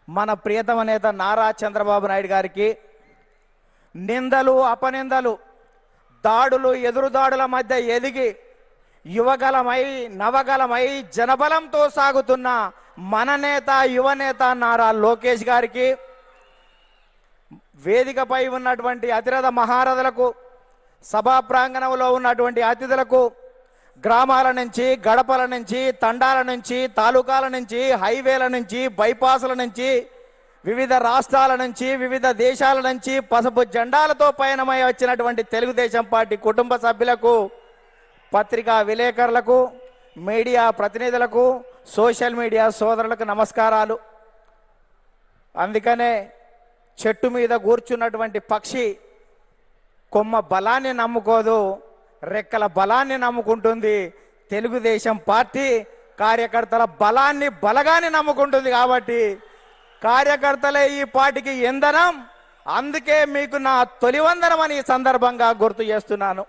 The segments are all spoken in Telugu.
మన ప్రియతమ నేత నారా చంద్రబాబు నాయుడు గారికి నిందలు అపనిందలు దాడులు ఎదురుదాడుల మధ్య ఎదిగి యువగలమై నవగలమై జనబలంతో సాగుతున్న మన నేత యువనేత నారా లోకేష్ గారికి వేదికపై ఉన్నటువంటి అతిరథ మహారథులకు సభా ప్రాంగణంలో ఉన్నటువంటి అతిథులకు గ్రామాల నుంచి గడపల నుంచి తండాల నుంచి తాలూకాల నుంచి హైవేల నుంచి బైపాసుల నుంచి వివిధ రాష్ట్రాల నుంచి వివిధ దేశాల నుంచి పసుపు జెండాలతో పయనమై వచ్చినటువంటి తెలుగుదేశం పార్టీ కుటుంబ సభ్యులకు పత్రికా విలేకరులకు మీడియా ప్రతినిధులకు సోషల్ మీడియా సోదరులకు నమస్కారాలు. అందుకనే చెట్టు మీద కూర్చున్నటువంటి పక్షి కొమ్మ బలాన్ని నమ్ముకోదు, రెక్కల బలాన్ని నమ్ముకుంటుంది. తెలుగుదేశం పార్టీ కార్యకర్తల బలగాన్ని నమ్ముకుంటుంది. కాబట్టి కార్యకర్తలే ఈ పార్టీకి ఇంధనం. అందుకే మీకు నా తొలి వందనం అని ఈ సందర్భంగా గుర్తు చేస్తున్నాను.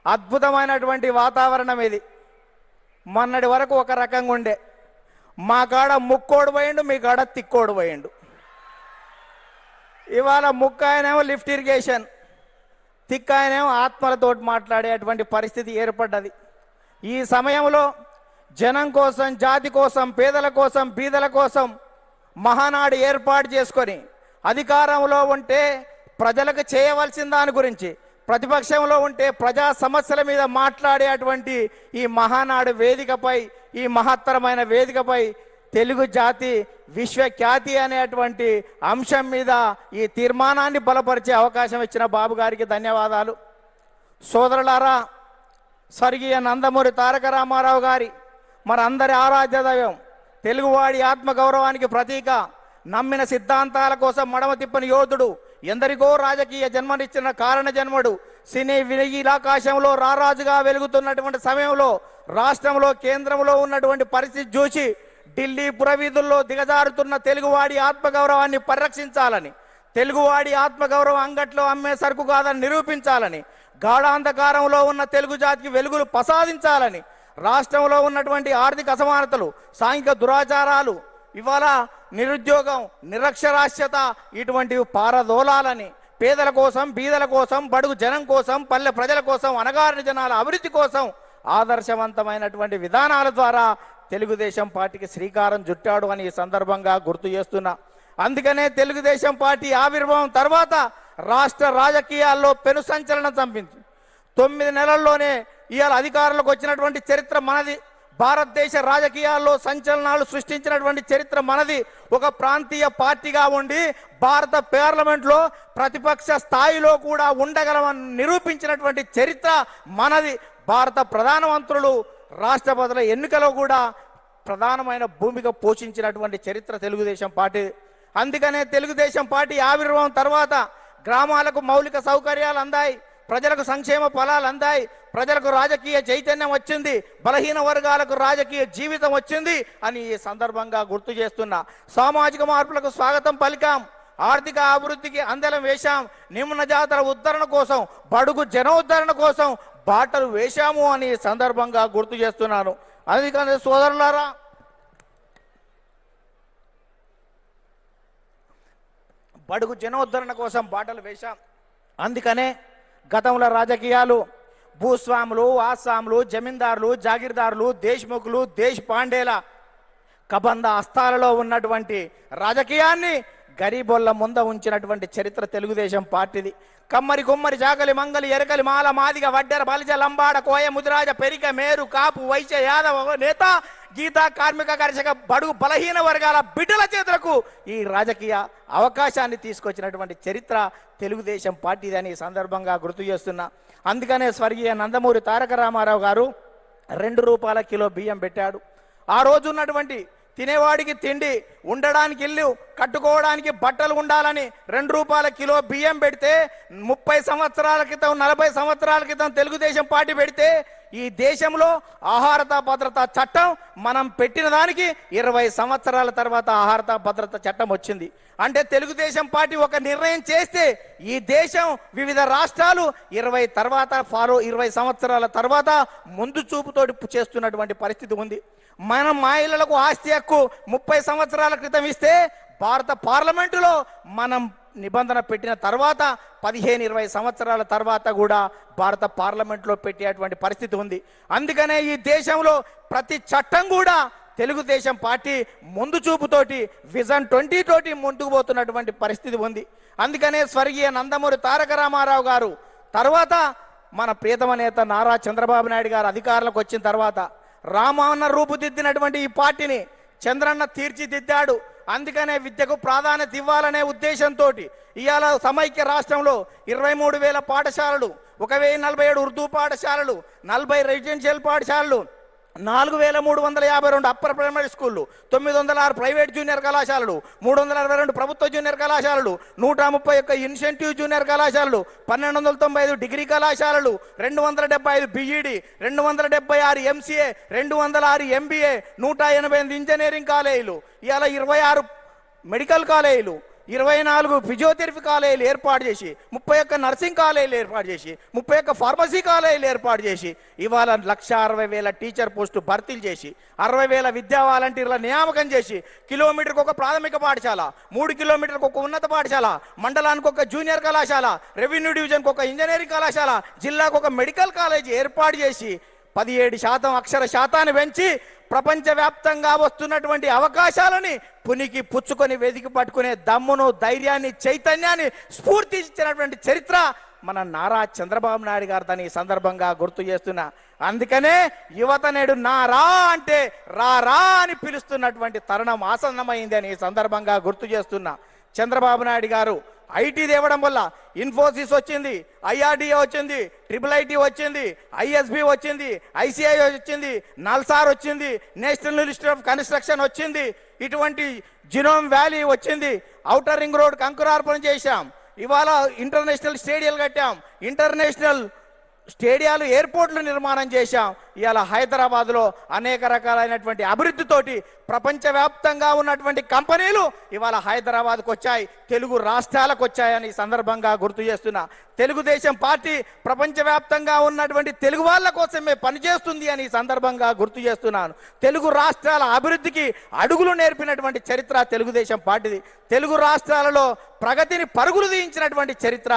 అద్భుతమైనటువంటి వాతావరణం ఇది. మొన్నటి వరకు ఒక రకంగా ఉండే, మా కాడ ముక్కోడు పోయిండు, మీ కాడ తిక్కోడు పోయిండు. ఇవాళ ముక్క ఆయనేమో లిఫ్ట్ ఇరిగేషన్, తిక్క ఆయనేమో ఆత్మలతోటి మాట్లాడేటువంటి పరిస్థితి ఏర్పడ్డది. ఈ సమయంలో జనం కోసం, జాతి కోసం, పేదల కోసం, బీదల కోసం మహానాడు ఏర్పాటు చేసుకొని అధికారంలో ఉంటే ప్రజలకు చేయవలసిన దాని గురించి, ప్రతిపక్షంలో ఉంటే ప్రజా సమస్యల మీద మాట్లాడేటువంటి ఈ మహానాడు వేదికపై, ఈ మహత్తరమైన వేదికపై తెలుగు జాతి విశ్వఖ్యాతి అనేటువంటి అంశం మీద ఈ తీర్మానాన్ని బలపరిచే అవకాశం ఇచ్చిన బాబు గారికి ధన్యవాదాలు. సోదరులారా, స్వర్గీయ నందమూరి తారక రామారావు గారి మనందరి ఆరాధ్య దైవం, తెలుగువాడి ఆత్మగౌరవానికి ప్రతీక, నమ్మిన సిద్ధాంతాల కోసం మడమ తిప్పని యోధుడు, ఎందరికో రాజకీయ జన్మనిచ్చిన కారణ జన్మడు, సినీ వినీలాకాశంలో రారాజుగా వెలుగుతున్నటువంటి సమయంలో రాష్ట్రంలో కేంద్రంలో ఉన్నటువంటి పరిస్థితి చూసి ఢిల్లీ పురవీధుల్లో దిగజారుతున్న తెలుగువాడి ఆత్మగౌరవాన్ని పరిరక్షించాలని, తెలుగువాడి ఆత్మగౌరవం అంగట్లో అమ్మే సరుకు కాదని నిరూపించాలని, గాఢాంధకారంలో ఉన్న తెలుగు జాతికి వెలుగులు ప్రసాదించాలని, రాష్ట్రంలో ఉన్నటువంటి ఆర్థిక అసమానతలు, సాంఘిక దురాచారాలు, ఇవాళ నిరుద్యోగం, నిరక్షరాస్యత ఇటువంటివి పారదోలాలని, పేదల కోసం, బీదల కోసం, బడుగు జనం కోసం, పల్లె ప్రజల కోసం, అణగారిన జనాల అభివృద్ధి కోసం ఆదర్శవంతమైనటువంటి విధానాల ద్వారా తెలుగుదేశం పార్టీకి శ్రీకారం చుట్టాడు అని ఈ సందర్భంగా గుర్తు చేస్తున్నా. అందుకనే తెలుగుదేశం పార్టీ ఆవిర్భావం తర్వాత రాష్ట్ర రాజకీయాల్లో పెను సంచలనం చంపింది. 9 నెలల్లోనే ఇవాళ అధికారంలోకి వచ్చినటువంటి చరిత్ర మనది. భారతదేశ రాజకీయాల్లో సంచలనాలు సృష్టించినటువంటి చరిత్ర మనది. ఒక ప్రాంతీయ పార్టీగా ఉండి భారత పార్లమెంట్లో ప్రతిపక్ష స్థాయిలో కూడా ఉండగలమని నిరూపించినటువంటి చరిత్ర మనది. భారత ప్రధానమంత్రులు, రాష్ట్రపతుల ఎన్నికలో కూడా ప్రధానమైన భూమిక పోషించినటువంటి చరిత్ర తెలుగుదేశం పార్టీ. అందుకనే తెలుగుదేశం పార్టీ ఆవిర్భావం తర్వాత గ్రామాలకు మౌలిక సౌకర్యాలు అందాయి, ప్రజలకు సంక్షేమ ఫలాలు అందాయి, ప్రజలకు రాజకీయ చైతన్యం వచ్చింది, బలహీన వర్గాలకు రాజకీయ జీవితం వచ్చింది అని ఈ సందర్భంగా గుర్తు చేస్తున్నా. సామాజిక మార్పులకు స్వాగతం పలికాం, ఆర్థిక అభివృద్ధికి అందలం వేశాం, నిమ్న జాతుల ఉద్ధరణ కోసం, బడుగు జన ఉద్ధరణ కోసం బాటలు వేశాము అని సందర్భంగా గుర్తు చేస్తున్నాను. అందుకని సోదరులారా, బడుగు జనోద్ధరణ కోసం బాటలు వేశాం. అందుకనే గతంలో రాజకీయాలు భూస్వాములు, ఆసాములు, జమీందారులు, జాగీర్దారులు, దేశ్ముఖులు, దేశ్ పాండేల కబంధ హస్తాలలో ఉన్నటువంటి రాజకీయాన్ని గరీబోళ్ళ ముంద ఉంచినటువంటి చరిత్ర తెలుగుదేశం పార్టీది. కమ్మరి, కుమ్మరి, జాగలి, మంగలి, ఎరకలి, మాల, మాదిగ, వడ్డెర, బలిజ, లంబాడ, కోయ, ముదిరాజ, పెరిక, మేరు, కాపు, వైశ్య, యాదవ నేత, గీత, కార్మిక, కర్షక, బడుగు బలహీన వర్గాల బిడ్డల చేతులకు ఈ రాజకీయ అవకాశాన్ని తీసుకొచ్చినటువంటి చరిత్ర తెలుగుదేశం పార్టీది అని సందర్భంగా గుర్తు చేస్తున్నా. అందుకనే స్వర్గీయ నందమూరి తారక రామారావు గారు 2 రూపాయల కిలో బియ్యం పెట్టాడు. ఆ రోజు ఉన్నటువంటి తినేవాడికి తిండి, ఉండడానికి ఇల్లు, కట్టుకోవడానికి బట్టలు ఉండాలని 2 రూపాయల కిలో బియ్యం పెడితే 30 సంవత్సరాల క్రితం, 40 సంవత్సరాల క్రితం తెలుగుదేశం పార్టీ పెడితే ఈ దేశంలో ఆహారత భద్రత చట్టం మనం పెట్టిన దానికి 20 సంవత్సరాల తర్వాత ఆహారత భద్రత చట్టం వచ్చింది. అంటే తెలుగుదేశం పార్టీ ఒక నిర్ణయం చేస్తే ఈ దేశం వివిధ రాష్ట్రాలు 20 సంవత్సరాల తర్వాత ముందు చూపుతోటి చేస్తున్నటువంటి పరిస్థితి ఉంది. మనం మహిళలకు ఆస్తి హక్కు 30 సంవత్సరాల క్రితం ఇస్తే భారత పార్లమెంటులో మనం నిబంధన పెట్టిన తర్వాత 15-20 సంవత్సరాల తర్వాత కూడా భారత పార్లమెంట్లో పెట్టేటువంటి పరిస్థితి ఉంది. అందుకనే ఈ దేశంలో ప్రతి చట్టం కూడా తెలుగుదేశం పార్టీ ముందు చూపుతోటి విజన్ 20 తోటి ముందుకు పోతున్నటువంటి పరిస్థితి ఉంది. అందుకనే స్వర్గీయ నందమూరి తారక రామారావు గారు తర్వాత మన ప్రియతమ నేత నారా చంద్రబాబు నాయుడు గారు అధికారంలోకి వచ్చిన తర్వాత రామన్న రూపుదిద్దినటువంటి ఈ పార్టీని చంద్రన్న తీర్చిదిద్దాడు. అందుకనే విద్యకు ప్రాధాన్యత ఇవ్వాలనే ఉద్దేశంతో ఇవాళ సమైక్య రాష్ట్రంలో 23,000 పాఠశాలలు, 1,047 ఉర్దూ పాఠశాలలు, 40 రెసిడెన్షియల్ పాఠశాలలు, 4,352 అప్పర్ ప్రైమరీ స్కూళ్ళు, 906 ప్రైవేట్ జూనియర్ కళాశాలలు, 362 ప్రభుత్వ జూనియర్ కళాశాలలు, 131 ఇన్సెంటివ్ జూనియర్ కళాశాలలు, 1,295 డిగ్రీ కళాశాలలు, 275 బిఈడి, 276 ఎంసీఏ, 206 ఎంబీఏ, 188 ఇంజనీరింగ్ కాలేజీలు, ఇవాళ 26 మెడికల్ కాలేజీలు, 24 ఫిజియోథెరపీ కాలేజీలు ఏర్పాటు చేసి, 31 నర్సింగ్ కాలేజీలు ఏర్పాటు చేసి, 31 ఫార్మసీ కాలేజీలు ఏర్పాటు చేసి ఇవాళ 1,60,000 టీచర్ పోస్టు భర్తీలు చేసి, 60,000 విద్యా వాలంటీర్ల నియామకం చేసి, కిలోమీటర్కి ఒక ప్రాథమిక పాఠశాల, 3 కిలోమీటర్కి ఒక ఉన్నత పాఠశాల, మండలానికి ఒక జూనియర్ కళాశాల, రెవెన్యూ డివిజన్కి ఒక ఇంజనీరింగ్ కళాశాల, జిల్లాకు ఒక మెడికల్ కాలేజీ ఏర్పాటు చేసి 17% అక్షర శాతాన్ని పెంచి ప్రపంచవ్యాప్తంగా వస్తున్నటువంటి అవకాశాలని పునికి పుచ్చుకొని వెతికి పట్టుకునే దమ్మును, ధైర్యాన్ని, చైతన్యాన్ని, స్ఫూర్తి ఇచ్చినటువంటి చరిత్ర మన నారా చంద్రబాబు నాయుడు గారు దాన్ని ఈ సందర్భంగా గుర్తు చేస్తున్నా. అందుకనే యువత నేడు నారా అంటే రా అని పిలుస్తున్నటువంటి తరుణం ఆసన్నమైంది అని ఈ సందర్భంగా గుర్తు చేస్తున్నా. చంద్రబాబు నాయుడు గారు ఐటీ తేవడం వల్ల ఇన్ఫోసిస్ వచ్చింది, ఐఆర్డిఏ వచ్చింది, IIIT వచ్చింది, ఐఎస్బి వచ్చింది, ఐసిఐ వచ్చింది, నల్సార్ వచ్చింది, నేషనల్ ఇన్స్టిట్యూట్ ఆఫ్ కన్స్ట్రక్షన్ వచ్చింది, ఇటువంటి జినోమ్ వ్యాలీ వచ్చింది, ఔటర్ రింగ్ రోడ్ అంకురార్పణ చేశాం, ఇవాళ ఇంటర్నేషనల్ స్టేడియాలు కట్టాం, ఇంటర్నేషనల్ స్టేడియాలు, ఎయిర్పోర్ట్లు నిర్మాణం చేశాం. ఇవాళ హైదరాబాద్లో అనేక రకాలైనటువంటి అభివృద్ధితోటి ప్రపంచవ్యాప్తంగా ఉన్నటువంటి కంపెనీలు ఇవాళ హైదరాబాద్కు వచ్చాయి, తెలుగు రాష్ట్రాలకు వచ్చాయని సందర్భంగా గుర్తు చేస్తున్నా. తెలుగుదేశం పార్టీ ప్రపంచవ్యాప్తంగా ఉన్నటువంటి తెలుగు వాళ్ళ కోసమే పనిచేస్తుంది అని సందర్భంగా గుర్తు చేస్తున్నాను. తెలుగు రాష్ట్రాల అభివృద్ధికి అడుగులు నేర్పినటువంటి చరిత్ర తెలుగుదేశం పార్టీది. తెలుగు రాష్ట్రాలలో ప్రగతిని పరుగులు తీయించినటువంటి చరిత్ర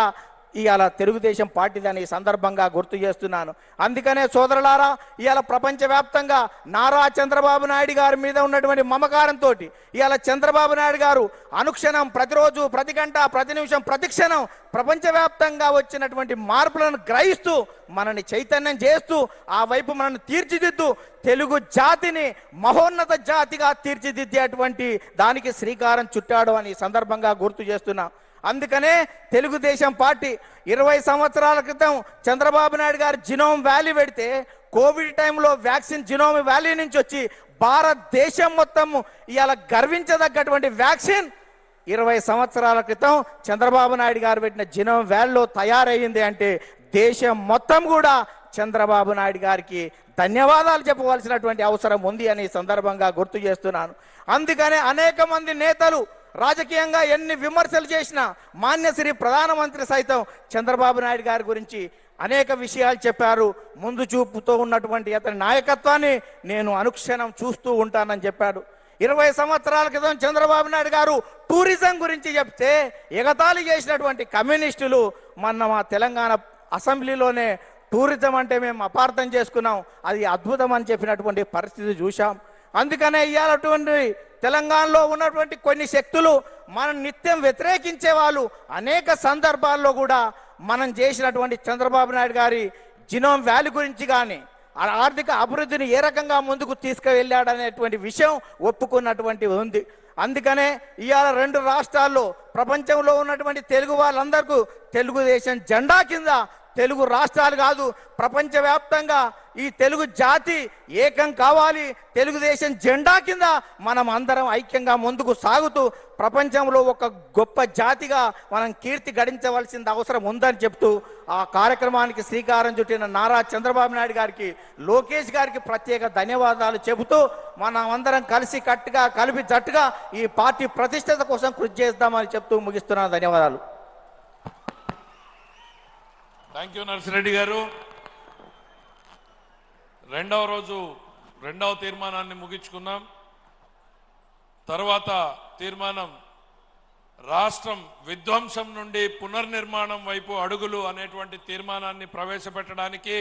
ఇవాళ తెలుగుదేశం పార్టీదని సందర్భంగా గుర్తు చేస్తున్నాను. అందుకనే సోదరులారా, ఇవాళ ప్రపంచవ్యాప్తంగా నారా చంద్రబాబు నాయుడు గారి మీద ఉన్నటువంటి మమకారంతో ఇవాళ చంద్రబాబు నాయుడు గారు అనుక్షణం, ప్రతిరోజు, ప్రతి గంట, ప్రతి నిమిషం, ప్రతి క్షణం ప్రపంచవ్యాప్తంగా వచ్చినటువంటి మార్పులను గ్రహిస్తూ మనని చైతన్యం చేస్తూ ఆ వైపు మనల్ని తీర్చిదిద్దు తెలుగు జాతిని మహోన్నత జాతిగా తీర్చిదిద్దేటువంటి దానికి శ్రీకారం చుట్టాడు అని సందర్భంగా గుర్తు చేస్తున్నా. అందుకనే తెలుగుదేశం పార్టీ 20 సంవత్సరాల క్రితం చంద్రబాబు నాయుడు గారు జినోమ్ వ్యాలీ పెడితే కోవిడ్ టైంలో వ్యాక్సిన్ జినోమ్ వ్యాలీ నుంచి వచ్చి భారతదేశం మొత్తం ఇవాళ గర్వించదగ్గటువంటి వ్యాక్సిన్ 20 సంవత్సరాల క్రితం చంద్రబాబు నాయుడు గారు పెట్టిన జినోమ్ వ్యాలీలో తయారయ్యింది అంటే దేశం మొత్తం కూడా చంద్రబాబు నాయుడు గారికి ధన్యవాదాలు చెప్పవలసినటువంటి అవసరం ఉంది అని సందర్భంగా గుర్తు చేస్తున్నాను. అందుకనే అనేక మంది నేతలు రాజకీయంగా ఎన్ని విమర్శలు చేసినా మాన్యశ్రీ ప్రధానమంత్రి సైతం చంద్రబాబు నాయుడు గారి గురించి అనేక విషయాలు చెప్పారు. ముందు చూపుతో ఉన్నటువంటి అతని నాయకత్వాన్ని నేను అనుక్షణం చూస్తూ ఉంటానని చెప్పాడు. 20 సంవత్సరాల క్రితం చంద్రబాబు నాయుడు గారు టూరిజం గురించి చెప్తే ఎగతాళి చేసినటువంటి కమ్యూనిస్టులు మొన్న మా తెలంగాణ అసెంబ్లీలోనే టూరిజం అంటే మేము అపార్థం చేసుకున్నాం, అది అద్భుతం అని చెప్పినటువంటి పరిస్థితి చూశాం. అందుకనే ఇవాళటువంటి తెలంగాణలో ఉన్నటువంటి కొన్ని శక్తులు మనం నిత్యం వ్యతిరేకించే వాళ్ళు అనేక సందర్భాల్లో కూడా మనం చేసినటువంటి చంద్రబాబు నాయుడు గారి జినోమ్ వ్యాలీ గురించి కానీ ఆర్థిక అభివృద్ధిని ఏ రకంగా ముందుకు తీసుకువెళ్ళాడనేటువంటి విషయం ఒప్పుకున్నటువంటి ఉంది. అందుకనే ఇవాళ 2 రాష్ట్రాల్లో ప్రపంచంలో ఉన్నటువంటి తెలుగు వాళ్ళందరికీ తెలుగుదేశం జెండా కింద తెలుగు రాష్ట్రాలు కాదు ప్రపంచవ్యాప్తంగా ఈ తెలుగు జాతి ఏకం కావాలి, తెలుగుదేశం జెండా కింద మనం అందరం ఐక్యంగా ముందుకు సాగుతూ ప్రపంచంలో ఒక గొప్ప జాతిగా మనం కీర్తి గడించవలసిన అవసరం ఉందని చెప్తూ ఆ కార్యక్రమానికి శ్రీకారం చుట్టిన నారా చంద్రబాబు నాయుడు గారికి, లోకేష్ గారికి ప్రత్యేక ధన్యవాదాలు చెబుతూ మనం అందరం కలిసి కట్టుగా కలిపి జట్టుగా ఈ పార్టీ ప్రతిష్టత కోసం కృషి చేద్దామని చెప్తూ ముగిస్తున్నాను. ధన్యవాదాలు. థ్యాంక్ యూ నర్సిరెడ్డి గారు. రెండవ రోజు రెండవ తీర్మానాన్ని ముగించుకున్నాం. తర్వాత తీర్మానం రాష్ట్రం విధ్వంసం నుండి పునర్నిర్మాణం వైపు అడుగులు అనేటువంటి తీర్మానాన్ని ప్రవేశపెట్టడానికి